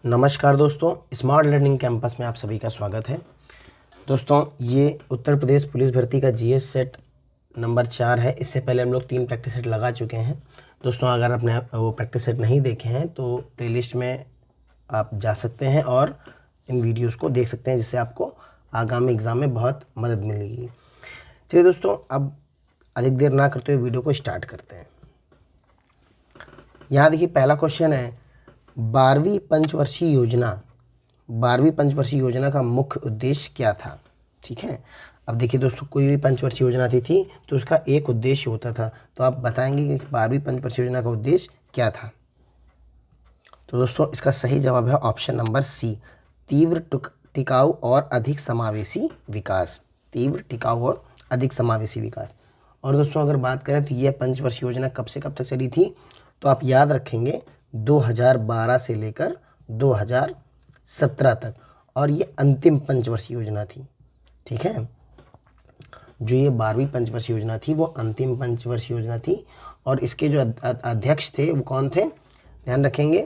नमस्कार दोस्तों, smart learning campus में आप सभी का स्वागत है। दोस्तों, ये उत्तर प्रदेश पुलिस भर्ती का जीएस सेट नंबर 4 है। इससे पहले हम लोग 3 प्रैक्टिस सेट लगा चुके हैं। दोस्तों, अगर आपने वो प्रैक्टिस सेट नहीं देखे हैं तो प्लेलिस्ट में आप जा सकते हैं और इन वीडियोस को देख सकते हैं, जिससे आपको आगामी एग्ज़ाम में बहुत मदद मिलेगी। चलिए दोस्तों, अब अधिक देर ना करते हुए वीडियो को स्टार्ट करते हैं। यहाँ देखिए, पहला क्वेश्चन है 12वीं पंचवर्षीय योजना का मुख्य उद्देश्य क्या था। ठीक है, अब देखिए दोस्तों, कोई भी पंचवर्षीय योजना थी तो उसका एक उद्देश्य होता था। तो आप बताएंगे कि 12वीं पंचवर्षीय योजना का उद्देश्य क्या था। तो दोस्तों, इसका सही जवाब है ऑप्शन नंबर सी, तीव्र टिकाऊ और अधिक समावेशी विकास। तीव्र टिकाऊ और अधिक समावेशी विकास। और दोस्तों, अगर बात करें तो यह पंचवर्षीय योजना कब से कब तक चली थी, तो आप याद रखेंगे 2012 से लेकर 2017 तक, और ये अंतिम पंचवर्षीय योजना थी। ठीक है, जो ये 12वीं पंचवर्षीय योजना थी वो अंतिम पंचवर्षीय योजना थी। और इसके जो अध्यक्ष थे वो कौन थे, ध्यान रखेंगे,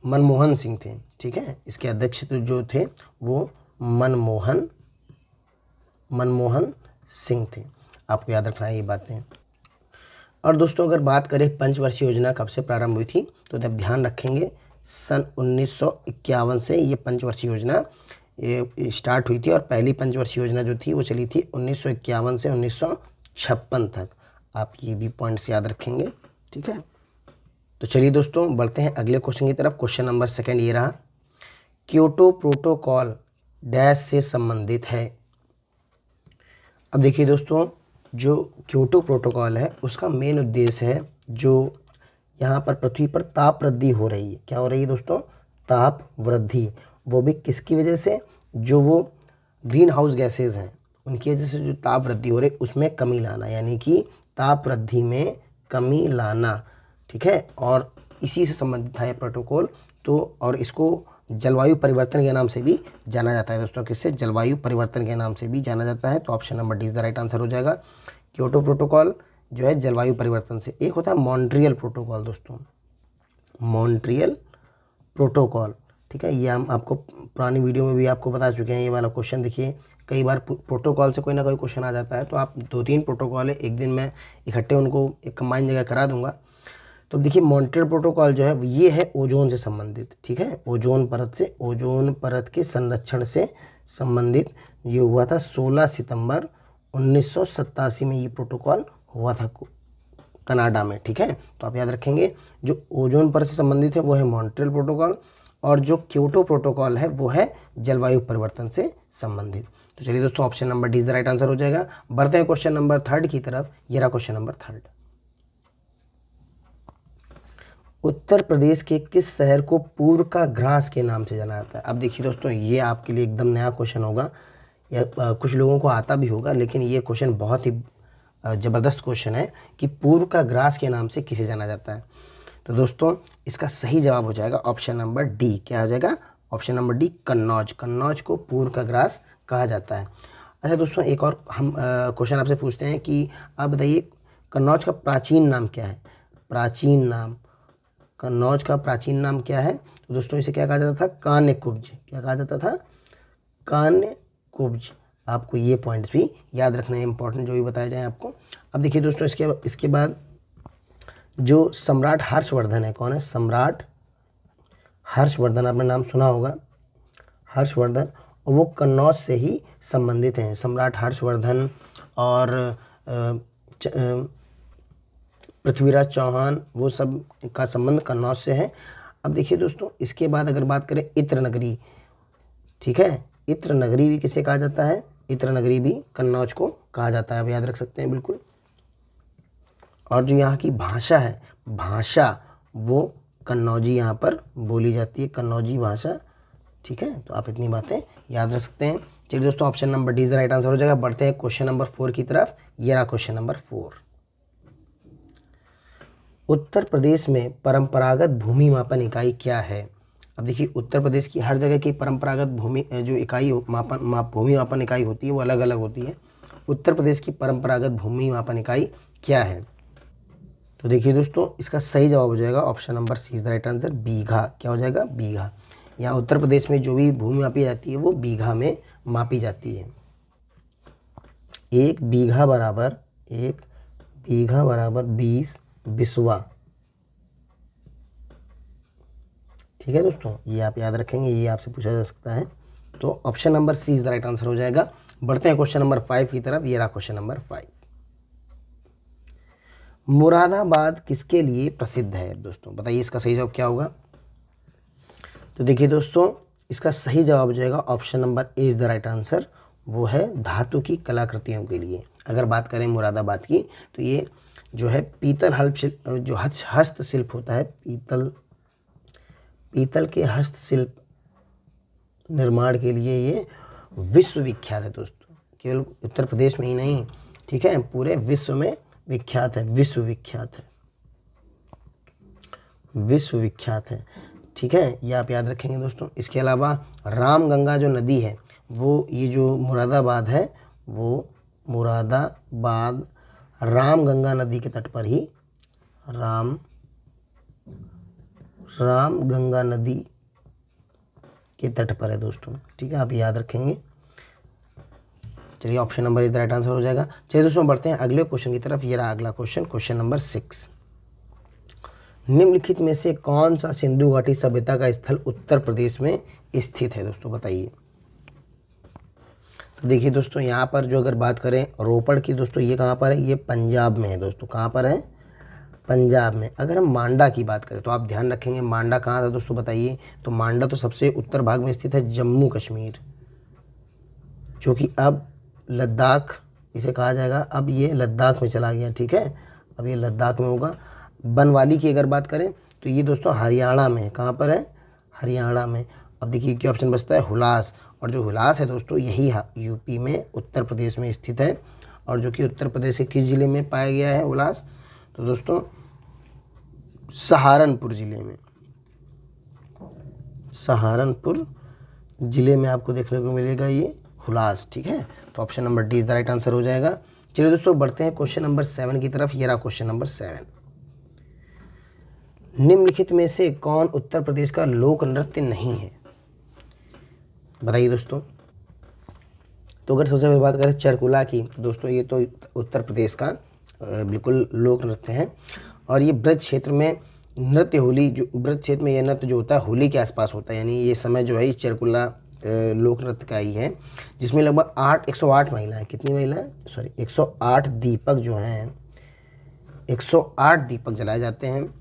मनमोहन सिंह थे। ठीक है, इसके अध्यक्ष जो थे वो मनमोहन सिंह थे। आपको याद रखना है ये बातें। और दोस्तों, अगर बात करें पंचवर्षीय योजना कब से प्रारंभ हुई थी, तो जब ध्यान रखेंगे सन 1951 से ये पंचवर्षीय योजना ये स्टार्ट हुई थी। और पहली पंचवर्षीय योजना जो थी वो चली थी 1951 से 1956 तक। आप ये भी पॉइंट्स याद रखेंगे। ठीक है, तो चलिए दोस्तों, बढ़ते हैं अगले क्वेश्चन की तरफ। क्वेश्चन नंबर 2 ये रहा, क्योटो प्रोटोकॉल डैश से संबंधित है। अब देखिए दोस्तों, जो क्योटो प्रोटोकॉल है उसका मेन उद्देश्य है, जो यहाँ पर पृथ्वी पर ताप वृद्धि हो रही है। क्या हो रही है दोस्तों, ताप वृद्धि। वो भी किसकी वजह से, जो वो ग्रीन हाउस गैसेज हैं उनकी वजह से जो ताप वृद्धि हो रही है उसमें कमी लाना, यानी कि ताप वृद्धि में कमी लाना। ठीक है, और इसी से संबंधित है प्रोटोकॉल। तो और इसको जलवायु परिवर्तन के नाम से भी जाना जाता है दोस्तों। किससे, जलवायु परिवर्तन के नाम से भी जाना जाता है। तो option number D is the right answer हो जाएगा। क्योटो प्रोटोकॉल जो है जलवायु परिवर्तन से। एक होता है मॉन्ट्रियल प्रोटोकॉल दोस्तों, मॉन्ट्रियल प्रोटोकॉल। ठीक है, ये हम आपको पुरानी वीडियो में भी आपको बता चुके हैं। ये वाला क्वेश्चन देखिए, कई बार प्रोटोकॉल से कोई ना कोई क्वेश्चन आ जाता है। तो आप 2-3 प्रोटोकॉल है, एक दिन मैं इकट्ठे उनको एक कंबाइन जगह करा दूंगा। तो देखिए, मॉन्ट्रियल प्रोटोकॉल जो है ये है ओजोन से संबंधित। ठीक है, ओजोन परत के संरक्षण से संबंधित ये हुआ था 16 सितंबर 1987 में ये प्रोटोकॉल हुआ था कनाडा में। ठीक है, तो आप याद रखेंगे जो ओजोन परत से संबंधित है वो है मॉन्ट्रियल प्रोटोकॉल, और जो क्योटो प्रोटोकॉल है वो है जलवायु परिवर्तन से संबंधित। तो चलिए दोस्तों, option number D is the right answer हो जाएगा। बढ़ते हैं क्वेश्चन नंबर 3 की तरफ। ये रहा क्वेश्चन नंबर 3। उत्तर प्रदेश के किस शहर को पूर्व का ग्रास के नाम से जाना जाता है। अब देखिए दोस्तों, ये आपके लिए एकदम नया क्वेश्चन होगा, या कुछ लोगों को आता भी होगा, लेकिन ये क्वेश्चन बहुत ही ज़बरदस्त क्वेश्चन है कि पूर्व का ग्रास के नाम से किसे जाना जाता है। तो दोस्तों, इसका सही जवाब हो जाएगा ऑप्शन नंबर डी। क्या हो जाएगा, option number D, Kannauj. Kannauj को पूर्व का ग्रास कहा जाता है। अच्छा दोस्तों, एक और हम क्वेश्चन आपसे पूछते हैं कि आप बताइए कन्नौज का प्राचीन नाम क्या है। प्राचीन नाम, कन्नौज का प्राचीन नाम क्या है। तो दोस्तों, इसे क्या कहा जाता था, कान्य कुब्ज। क्या कहा जाता था, कान्य कुब्ज। आपको ये पॉइंट्स भी याद रखना है, इंपॉर्टेंट जो भी बताया जाए आपको। अब देखिए दोस्तों, इसके बाद जो सम्राट हर्षवर्धन है, कौन है, सम्राट हर्षवर्धन, आपने नाम सुना होगा, हर्षवर्धन, और वो कन्नौज से ही संबंधित हैं। सम्राट हर्षवर्धन और पृथ्वीराज चौहान, वो सब का संबंध कन्नौज से है। अब देखिए दोस्तों, इसके बाद अगर बात करें इत्र नगरी। ठीक है, इत्र नगरी भी किसे कहा जाता है, इत्र नगरी भी कन्नौज को कहा जाता है। आप याद रख सकते हैं बिल्कुल। और जो यहाँ की भाषा है, भाषा वो कन्नौजी यहाँ पर बोली जाती है, कन्नौजी भाषा। ठीक है, तो आप इतनी बातें याद रख सकते हैं। चलिए दोस्तों, option number D is the right answer हो जाएगा। बढ़ते हैं क्वेश्चन नंबर 4 की तरफ। ये रहा क्वेश्चन नंबर 4। उत्तर प्रदेश में परंपरागत भूमि मापन इकाई क्या है। अब देखिए, उत्तर प्रदेश की हर जगह की परंपरागत भूमि जो इकाई भूमि मापन इकाई होती है वो अलग अलग होती है। उत्तर प्रदेश की परंपरागत भूमि मापन इकाई क्या है। तो देखिए दोस्तों, इसका सही जवाब हो जाएगा option number C is the right answer, बीघा। क्या हो जाएगा, बीघा। यहाँ उत्तर प्रदेश में जो भी भूमि मापी जाती है वो बीघा में मापी जाती है। 1 बीघा बराबर 20 बिस्वा। ठीक है दोस्तों, ये आप याद रखेंगे, ये आपसे पूछा जा सकता है। तो option number C is the right answer हो जाएगा। बढ़ते हैं क्वेश्चन नंबर 5 की तरफ। ये रहा क्वेश्चन नंबर 5। मुरादाबाद किसके लिए प्रसिद्ध है दोस्तों? बताइए इसका सही जवाब क्या होगा। तो देखिए दोस्तों, इसका सही जवाब हो जाएगा option number A is the right answer. वो है धातु की कलाकृतियों के लिए। अगर बात करें मुरादाबाद की, तो ये जो है पीतल जो हस्तशिल्प होता है, पीतल के हस्तशिल्प निर्माण के लिए ये विश्व विख्यात है दोस्तों। केवल उत्तर प्रदेश में ही नहीं, ठीक है, पूरे विश्व में विख्यात है, विश्व विख्यात है। ठीक है, ये आप याद रखेंगे दोस्तों। इसके अलावा रामगंगा जो नदी है, वो ये जो मुरादाबाद है, वो मुरादाबाद रामगंगा नदी के तट पर ही रामगंगा नदी के तट पर है दोस्तों। ठीक है, आप याद रखेंगे। चलिए option number is the right answer हो जाएगा। चलिए दोस्तों, बढ़ते हैं अगले क्वेश्चन की तरफ। ये रहा अगला क्वेश्चन, क्वेश्चन नंबर 6। निम्नलिखित में से कौन सा सिंधु घाटी सभ्यता का स्थल उत्तर प्रदेश में स्थित है दोस्तों? बताइए। तो देखिए दोस्तों, यहाँ पर जो अगर बात करें रोपड़ की दोस्तों, ये कहाँ पर है? ये पंजाब में है दोस्तों। कहाँ पर है? पंजाब में। अगर हम मांडा की बात करें तो आप ध्यान रखेंगे मांडा कहाँ था दोस्तों? बताइए। तो मांडा तो सबसे उत्तर भाग में स्थित है, जम्मू कश्मीर, जो कि अब लद्दाख इसे कहा जाएगा। अब ये लद्दाख में चला गया। ठीक है, अब ये लद्दाख में होगा। बनवाली की अगर बात करें तो ये दोस्तों हरियाणा में है। कहाँ पर है? हरियाणा में। अब देखिए क्या ऑप्शन बचता है? हुलास। और जो हुलास है दोस्तों, यही यूपी में उत्तर प्रदेश में स्थित है, और जो कि उत्तर प्रदेश के किस जिले में पाया गया है हुलास? तो दोस्तों सहारनपुर जिले में आपको देखने को मिलेगा ये हुलास। ठीक है, तो option number D is the right answer हो जाएगा। चलिए दोस्तों, बढ़ते हैं क्वेश्चन नंबर 7 की तरफ। ये रहा क्वेश्चन नंबर 7। निम्नलिखित में से कौन उत्तर प्रदेश का लोक नृत्य नहीं है? बताइए दोस्तों। तो अगर सबसे पहले बात करें चरकुला की, दोस्तों ये तो उत्तर प्रदेश का बिल्कुल लोक नृत्य है, और ये ब्रज क्षेत्र में नृत्य होली जो ब्रज क्षेत्र में यह नृत्य जो होता है होली के आसपास होता है। यानी ये समय जो है इस चरकुला लोक नृत्य का ही है, जिसमें लगभग 108 महिलाएं, कितनी महिलाएं? 108 दीपक जो हैं, 108 दीपक जलाए जाते हैं।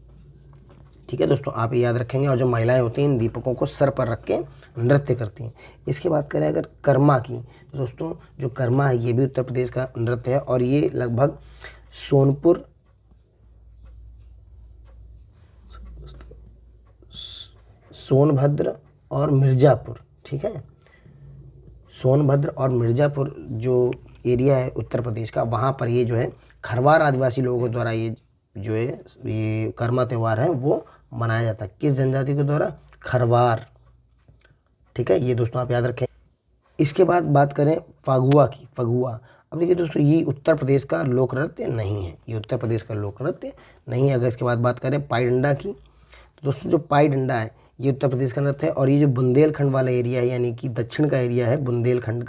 ठीक है दोस्तों, आप ये याद रखेंगे। और जो महिलाएं होती हैं इन दीपकों को सर पर रख के नृत्य करती हैं। इसके बात करें अगर कर्मा की, तो दोस्तों जो कर्मा है ये भी उत्तर प्रदेश का नृत्य है, और ये लगभग सोनपुर, सोनभद्र और मिर्ज़ापुर, ठीक है, सोनभद्र और मिर्ज़ापुर जो एरिया है उत्तर प्रदेश का, वहाँ पर ये जो है खरवार आदिवासी लोगों द्वारा ये जो है ये कर्मा त्यौहार है वो मनाया जाता है। किस जनजाति के द्वारा? खरवार। ठीक है, ये दोस्तों आप याद रखें। इसके बाद बात करें फगुआ की, फगुआ। अब देखिए दोस्तों, ये उत्तर प्रदेश का लोक नृत्य नहीं है, ये उत्तर प्रदेश का लोक नृत्य नहीं है। अगर इसके बाद बात करें पाई डंडा की, तो दोस्तों जो पाई डंडा है ये उत्तर प्रदेश का नृत्य है, और ये जो बुंदेलखंड वाला एरिया है, यानी कि दक्षिण का एरिया है बुंदेलखंड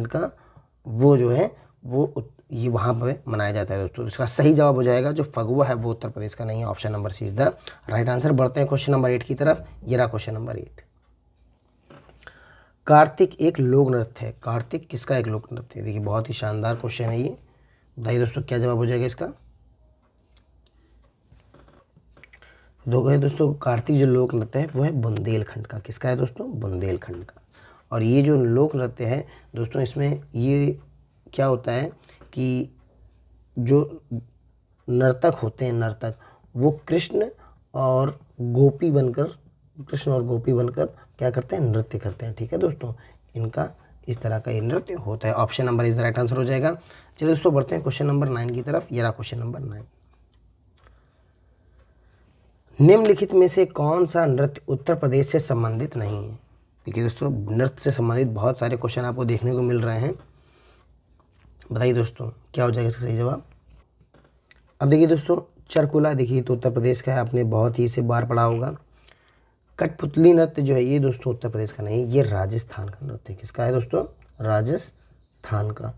का, वो जो है वो ये वहाँ पर मनाया जाता है दोस्तों। इसका सही जवाब हो जाएगा जो फगुआ है वो उत्तर प्रदेश का नहीं है। Option number C is the right answer. बढ़ते हैं क्वेश्चन नंबर 8 की तरफ। ये रहा क्वेश्चन नंबर 8। कार्तिक एक लोक नृत्य है। कार्तिक किसका एक लोक नृत्य है? देखिए बहुत ही शानदार क्वेश्चन है ये। बताइए दोस्तों क्या जवाब हो जाएगा इसका? दोस्तों कार्तिक जो लोक नृत्य है वो है बुंदेलखंड का। किसका है दोस्तों? बुंदेलखंड का। और ये जो लोक नृत्य है दोस्तों, इसमें ये क्या होता है कि जो नर्तक होते हैं, नर्तक वो कृष्ण और गोपी बनकर क्या करते हैं? नृत्य करते हैं। ठीक है दोस्तों, इनका इस तरह का ये नृत्य होता है। Option number is the right answer हो जाएगा। चलिए दोस्तों, बढ़ते हैं क्वेश्चन नंबर 9 की तरफ। ये रहा क्वेश्चन नंबर 9। निम्नलिखित में से कौन सा नृत्य उत्तर प्रदेश से संबंधित नहीं है? देखिए दोस्तों, नृत्य से संबंधित बहुत सारे क्वेश्चन आपको देखने को मिल रहे हैं। बताइए दोस्तों क्या हो जाएगा इसका सही जवाब? अब देखिए दोस्तों, चरकुला देखिए तो उत्तर प्रदेश का है, आपने बहुत ही इसे बार पढ़ा होगा। कठपुतली नृत्य जो है ये दोस्तों उत्तर प्रदेश का नहीं, ये राजस्थान का नृत्य है। किसका है दोस्तों? राजस्थान का।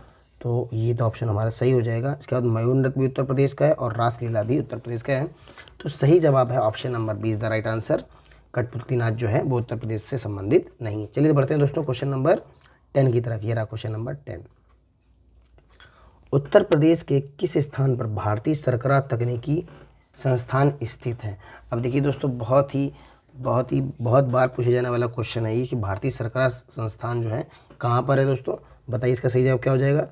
तो ये तो ऑप्शन हमारा सही हो जाएगा। इसके बाद मयूर नृत्य भी उत्तर प्रदेश का है और रासलीला भी उत्तर प्रदेश का है। तो सही जवाब है option number B is the right answer. कठपुतली नाच जो है वो उत्तर प्रदेश से संबंधित नहीं है। चलिए बढ़ते हैं दोस्तों क्वेश्चन नंबर 10 की तरफ। ये रहा क्वेश्चन नंबर 10। उत्तर प्रदेश के किस स्थान पर भारतीय सरकरा तकनीकी संस्थान स्थित है? अब देखिए दोस्तों, बहुत बार पूछे जाने वाला क्वेश्चन है ये कि भारतीय सरकरा संस्थान जो है कहाँ पर है दोस्तों? बताइए इसका सही जवाब क्या हो जाएगा?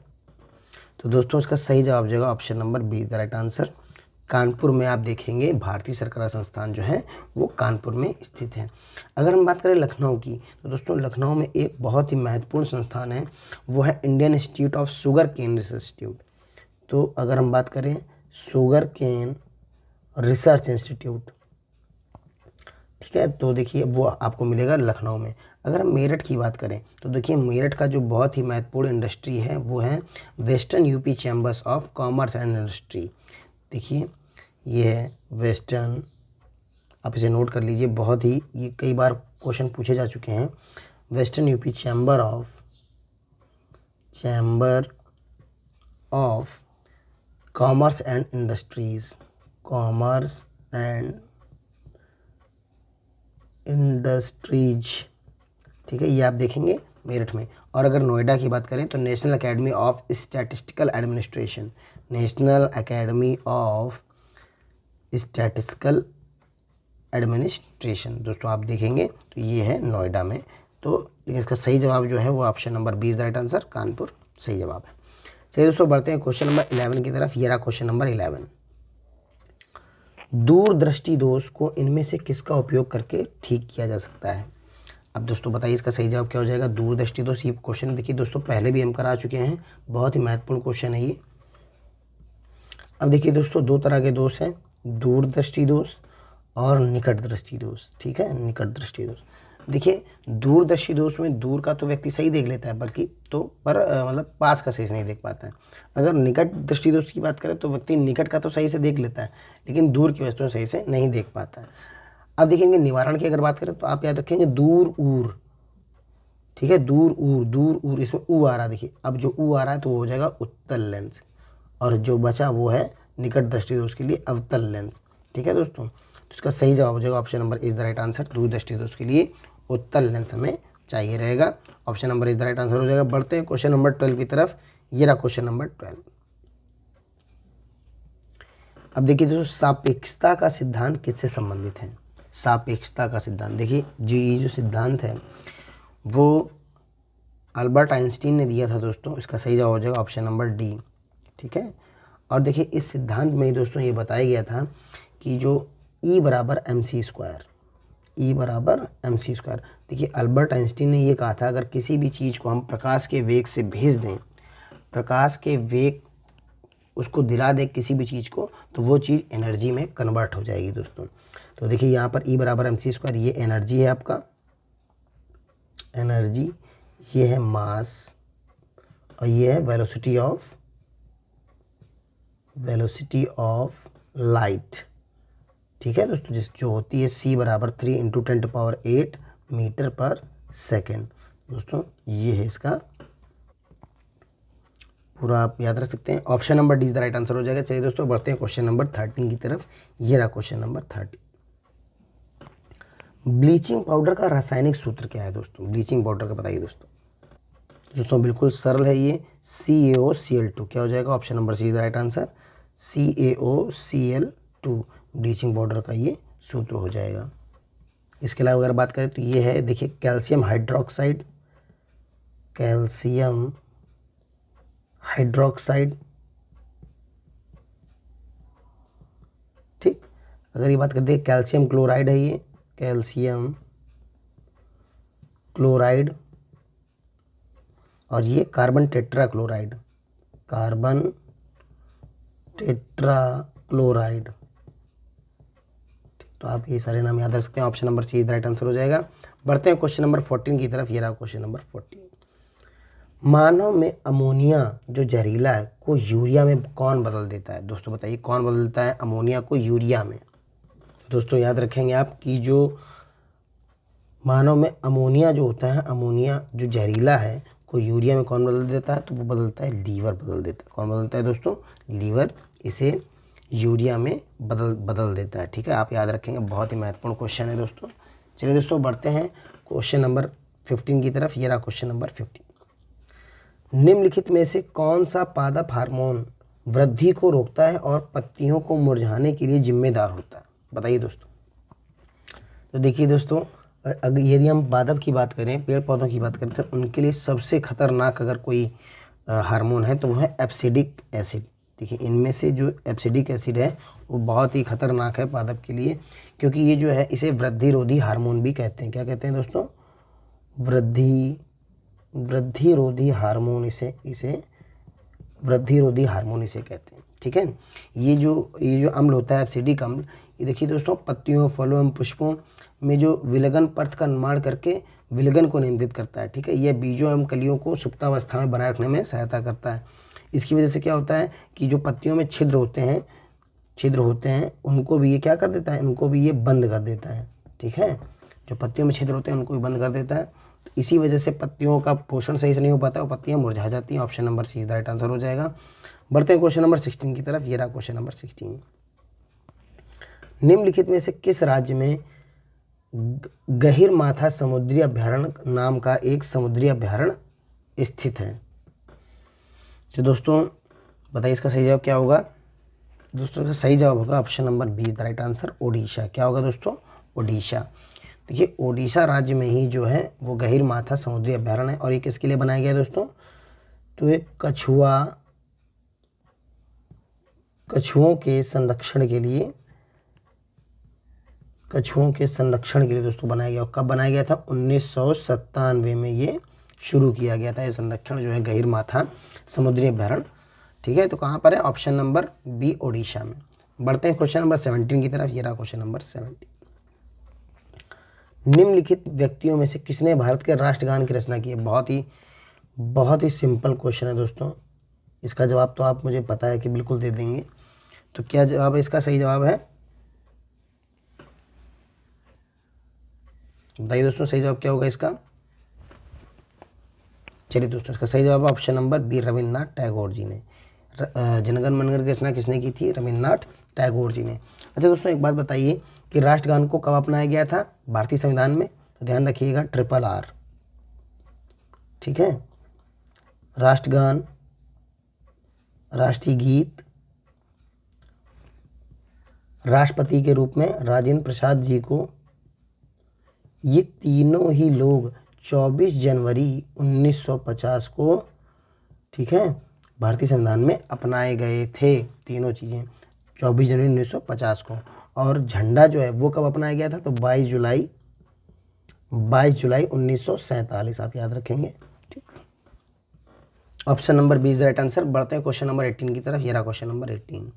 तो दोस्तों इसका सही जवाब हो जाएगा option number be the right answer. Kanpur में आप देखेंगे भारतीय सरकरा संस्थान जो है वो कानपुर में स्थित है। अगर हम बात करें लखनऊ की, तो दोस्तों लखनऊ में एक बहुत ही महत्वपूर्ण संस्थान है, वो है Indian Institute of Sugarcane Research Institute. तो अगर हम बात करें शुगर केन रिसर्च इंस्टीट्यूट, ठीक है, तो देखिए वो आपको मिलेगा लखनऊ में। अगर हम मेरठ की बात करें तो देखिए मेरठ का जो बहुत ही महत्वपूर्ण इंडस्ट्री है वो है western UP chambers of commerce and industry. देखिए ये है वेस्टर्न, आप इसे नोट कर लीजिए, बहुत ही ये कई बार क्वेश्चन पूछे जा चुके हैं। Western UP chamber of commerce and industries, commerce and industries, ठीक है, ये आप देखेंगे मेरठ में। और अगर नोएडा की बात करें तो national academy of statistical administration, national academy of statistical administration दोस्तों आप देखेंगे तो ये है नोएडा में। तो लेकिन इसका सही जवाब जो है वो option number B is the right answer, Kanpur सही जवाब है। चलिए दोस्तों बढ़ते हैं क्वेश्चन नंबर 11 की तरफ। ये रहा क्वेश्चन नंबर 11। दूरदृष्टि दोष को इनमें से किसका उपयोग करके ठीक किया जा सकता है? अब दोस्तों बताइए इसका सही जवाब क्या हो जाएगा? दूरदृष्टि दोष, ये क्वेश्चन देखिए दोस्तों पहले भी हम करा चुके हैं, बहुत ही महत्वपूर्ण क्वेश्चन है ये। अब देखिए दोस्तों दो तरह के दोष हैं, दूरदृष्टि दोष और निकट दृष्टि दोष, ठीक है, निकट दृष्टि दोष। देखिए दूरदर्शी दोष में दूर का तो व्यक्ति सही देख लेता है, बल्कि तो पर मतलब पास का सही से नहीं देख पाता है। अगर निकट दृष्टि दोष की बात करें तो व्यक्ति निकट का तो सही से देख लेता है, लेकिन दूर की वस्तुएं सही से नहीं देख पाता है। अब देखेंगे निवारण की अगर बात करें तो आप याद रखेंगे दूर ऊर, ठीक है, दूर ऊर, इसमें ऊ आ रहा है। देखिए अब जो ऊ आ रहा है तो वो हो जाएगा उत्तल लेंस, और जो बचा वो है निकट दृष्टि दोष के लिए अवतल लेंस, ठीक है दोस्तों। तो इसका सही जवाब हो जाएगा option number is the right answer. दूरदृष्टि दोष के लिए उत्तल लेंस हमें चाहिए रहेगा, option number is the right answer हो जाएगा। बढ़ते हैं क्वेश्चन नंबर 12 की तरफ। ये रहा क्वेश्चन नंबर 12। अब देखिए दोस्तों सापेक्षता का सिद्धांत किससे संबंधित है? सापेक्षता का सिद्धांत, देखिए ये जो सिद्धांत है वो अल्बर्ट आइंस्टीन ने दिया था दोस्तों। इसका सही जवाब हो जाएगा ऑप्शन नंबर डी, ठीक है। और देखिए इस सिद्धांत में दोस्तों ये बताया गया था कि जो E बराबर MC स्क्वायर, E बराबर MC स्क्वायर, देखिए अल्बर्ट आइंस्टीन ने ये कहा था अगर किसी भी चीज़ को हम प्रकाश के वेग से भेज दें, प्रकाश के वेग उसको दिला दे किसी भी चीज़ को, तो वो चीज़ एनर्जी में कन्वर्ट हो जाएगी दोस्तों। तो देखिए यहाँ पर E बराबर MC स्क्वायर, ये एनर्जी है आपका, एनर्जी, ये है मास, और ये है वेलोसिटी ऑफ लाइट, ठीक है दोस्तों, जो होती है C बराबर 3 × 10⁸ मीटर पर सेकेंड। दोस्तों ये है इसका पूरा, आप याद रख सकते हैं। Option number D is the right answer हो जाएगा। चलिए दोस्तों बढ़ते हैं क्वेश्चन नंबर 13 की तरफ। ये रहा क्वेश्चन नंबर 13। ब्लीचिंग पाउडर का रासायनिक सूत्र क्या है दोस्तों? ब्लीचिंग पाउडर का बताइए दोस्तों बिल्कुल सरल है ये, CaOCl2। क्या हो जाएगा? Option number C is the right answer, CaOCl2 bleaching powder का ये सूत्र हो जाएगा। इसके अलावा अगर बात करें तो ये है, देखिए कैल्शियम हाइड्रोक्साइड, ठीक। अगर ये बात करते हैं कैल्शियम क्लोराइड है, ये कैल्शियम क्लोराइड, और ये कार्बन टेट्रा क्लोराइड, तो आप ये सारे नाम याद रख सकते हैं। Option number C right answer हो जाएगा। बढ़ते हैं क्वेश्चन नंबर 14 की तरफ। ये रहा क्वेश्चन नंबर 14। मानव में अमोनिया जो जहरीला है को यूरिया में कौन बदल देता है? दोस्तों बताइए कौन बदल देता है अमोनिया को यूरिया में? दोस्तों याद रखेंगे आप कि जो मानव में अमोनिया जो होता है, अमोनिया जो जहरीला है को यूरिया में कौन बदल देता है? तो वो बदलता है लीवर बदल देता है। कौन बदलता है दोस्तों? लीवर इसे यूरिया में बदल देता है। ठीक है, आप याद रखेंगे, बहुत ही महत्वपूर्ण क्वेश्चन है दोस्तों। चलिए दोस्तों बढ़ते हैं क्वेश्चन नंबर 15 की तरफ। ये रहा क्वेश्चन नंबर 15। निम्नलिखित में से कौन सा पादप हार्मोन वृद्धि को रोकता है और पत्तियों को मुरझाने के लिए जिम्मेदार होता है? बताइए दोस्तों। तो देखिए दोस्तों, अगर यदि हम पादप की बात करें, पेड़ पौधों की बात करें, तो उनके लिए सबसे खतरनाक अगर कोई हार्मोन है तो वो है एब्सिडिक एसिड। देखिए, इनमें से जो एब्सिडिक एसिड है वो बहुत ही खतरनाक है पादप के लिए, क्योंकि ये जो है इसे वृद्धिरोधी हार्मोन भी कहते हैं। क्या कहते हैं दोस्तों? वृद्धिरोधी हार्मोन इसे वृद्धिरोधी हार्मोन इसे कहते हैं। ठीक है, ये जो अम्ल होता है एब्सिडिक अम्ल, ये देखिए दोस्तों पत्तियों, फलों एवं पुष्पों में जो विलगन परत का निर्माण करके विलगन को नियंत्रित करता है। ठीक है, यह बीजों एवं कलियों को सुप्तावस्था में बनाए रखने में सहायता करता है। इसकी वजह से क्या होता है कि जो पत्तियों में छिद्र होते हैं उनको भी ये क्या कर देता है? उनको भी ये बंद कर देता है। ठीक है, जो पत्तियों में छिद्र होते हैं उनको भी बंद कर देता है। तो इसी वजह से पत्तियों का पोषण सही से नहीं हो पाता है और पत्तियाँ मुरझा जाती हैं। Option number C is the right answer हो जाएगा। बढ़ते हैं क्वेश्चन नंबर 16 की तरफ। ये रहा क्वेश्चन नंबर 16। निम्नलिखित में से किस राज्य में गहीरमाथा समुद्री अभयारण्य नाम का एक समुद्री अभयारण्य स्थित है? तो दोस्तों बताइए इसका सही जवाब क्या होगा? दोस्तों इसका सही जवाब होगा option number be the right answer, Odisha. क्या होगा दोस्तों? ओडिशा। देखिए, ओडिशा राज्य में ही जो है वो गहीरमाथा समुद्री अभयारण्य है। और ये किसके लिए बनाया गया है दोस्तों? तो ये कछुओं के संरक्षण के लिए दोस्तों बनाया गया। और कब बनाया गया था? 1997 में ये शुरू किया गया था। ये संरक्षण जो है गहीरमाथा समुद्री अभयारण्य। ठीक है, तो कहाँ पर है? ऑप्शन नंबर बी, ओडिशा में। बढ़ते हैं क्वेश्चन नंबर 17 की तरफ। ये रहा क्वेश्चन नंबर 17। निम्नलिखित व्यक्तियों में से किसने भारत के राष्ट्रगान की रचना की है? बहुत ही सिंपल क्वेश्चन है दोस्तों। इसका जवाब तो आप मुझे पता है कि बिल्कुल दे देंगे। तो क्या जवाब है इसका? सही जवाब है, बताइए दोस्तों सही जवाब क्या होगा इसका? चलिए दोस्तों, इसका सही जवाब option number B, Rabindranath Tagore ji ने। जनगण मन की रचना किसने की थी? रविन्द्रनाथ टैगोर जी ने। अच्छा दोस्तों, एक बात बताइए कि राष्ट्रगान को कब अपनाया गया था भारतीय संविधान में? तो ध्यान रखिएगा, RRR। ठीक है, राष्ट्रगान, राष्ट्रीय गीत, राष्ट्रपति के रूप में राजेंद्र प्रसाद जी को, ये तीनों ही लोग 24 जनवरी 1950 को, ठीक है, भारतीय संविधान में अपनाए गए थे। तीनों चीज़ें 24 जनवरी 1950 को। और झंडा जो है वो कब अपनाया गया था? तो 22 जुलाई 1947। आप याद रखेंगे। ठीक, option number B is right answer. बढ़ते हैं क्वेश्चन नंबर 18 की तरफ। ये रहा क्वेश्चन नंबर 18।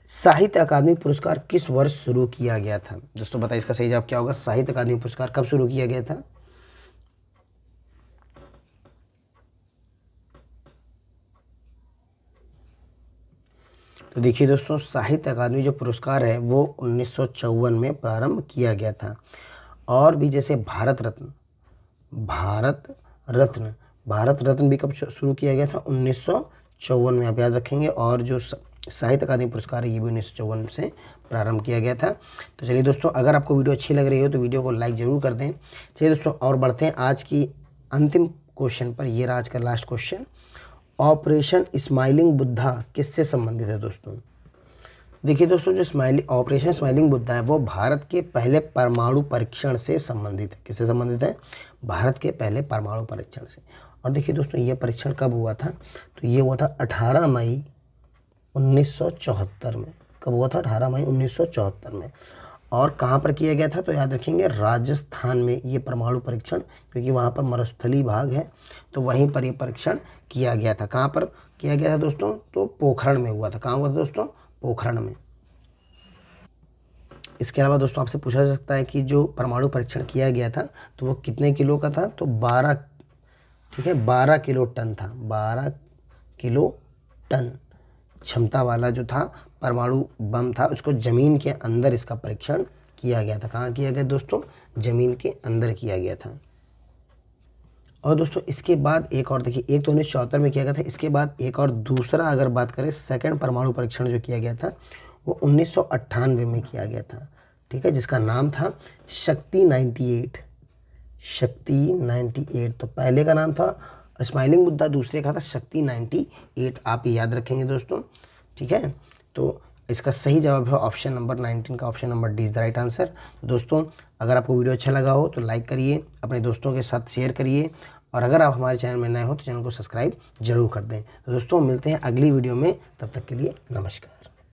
साहित्य अकादमी पुरस्कार किस वर्ष शुरू किया गया था? दोस्तों बताइए इसका सही जवाब क्या होगा? साहित्य अकादमी पुरस्कार कब शुरू किया गया था? तो देखिए दोस्तों, साहित्य अकादमी जो पुरस्कार है वो 1954 में प्रारंभ किया गया था। और भी जैसे भारत रत्न भी कब शुरू किया गया था? 1954 में। आप याद रखेंगे। और जो साहित्य अकादमी पुरस्कार है ये भी 1954 से प्रारंभ किया गया था। तो चलिए दोस्तों, अगर आपको वीडियो अच्छी लग रही हो तो वीडियो को लाइक ज़रूर कर दें। चलिए दोस्तों, और बढ़ते हैं आज की अंतिम क्वेश्चन पर। ये रहा आज का last question. Operation smiling Buddha किससे संबंधित है दोस्तों? देखिए दोस्तों, जो ऑपरेशन स्माइलिंग बुद्धा है वो भारत के पहले परमाणु परीक्षण से संबंधित है। किससे संबंधित है? भारत के पहले परमाणु परीक्षण से। और देखिए दोस्तों, ये परीक्षण कब हुआ था? तो ये हुआ था 18 मई 1974 में। कब हुआ था? 18 मई 1974 में। और कहाँ पर किया गया था? तो याद रखेंगे, राजस्थान में ये परमाणु परीक्षण, क्योंकि वहाँ पर मरुस्थलीय भाग है तो वहीं पर ये परीक्षण किया गया था। कहाँ पर किया गया था दोस्तों? तो पोखरण में हुआ था। कहाँ हुआ था दोस्तों? पोखरण में। इसके अलावा दोस्तों आपसे पूछा जा सकता है कि जो परमाणु परीक्षण किया गया था तो वो कितने किलो का था? तो 12, ठीक है, 12 किलो टन था। 12 किलो टन क्षमता वाला जो था परमाणु बम था, उसको ज़मीन के अंदर इसका परीक्षण किया गया था। कहाँ किया गया दोस्तों? ज़मीन के अंदर किया गया था। और दोस्तों इसके बाद एक और देखिए, एक तो 1974 में किया गया था, इसके बाद एक और दूसरा अगर बात करें सेकंड परमाणु परीक्षण जो किया गया था वो 1998 में किया गया था, ठीक है, जिसका नाम था शक्ति 98। शक्ति 98। तो पहले का नाम था स्माइलिंग बुद्धा, दूसरे का था शक्ति 98। आप ये याद रखेंगे दोस्तों, ठीक है। तो इसका सही जवाब है ऑप्शन नंबर 19 का, option number D is the right answer. तो दोस्तों अगर आपको वीडियो अच्छा लगा हो तो लाइक करिए, अपने दोस्तों के साथ शेयर करिए, और अगर आप हमारे चैनल में नए हो तो चैनल को सब्सक्राइब जरूर कर दें। तो दोस्तों मिलते हैं अगली वीडियो में, तब तक के लिए नमस्कार।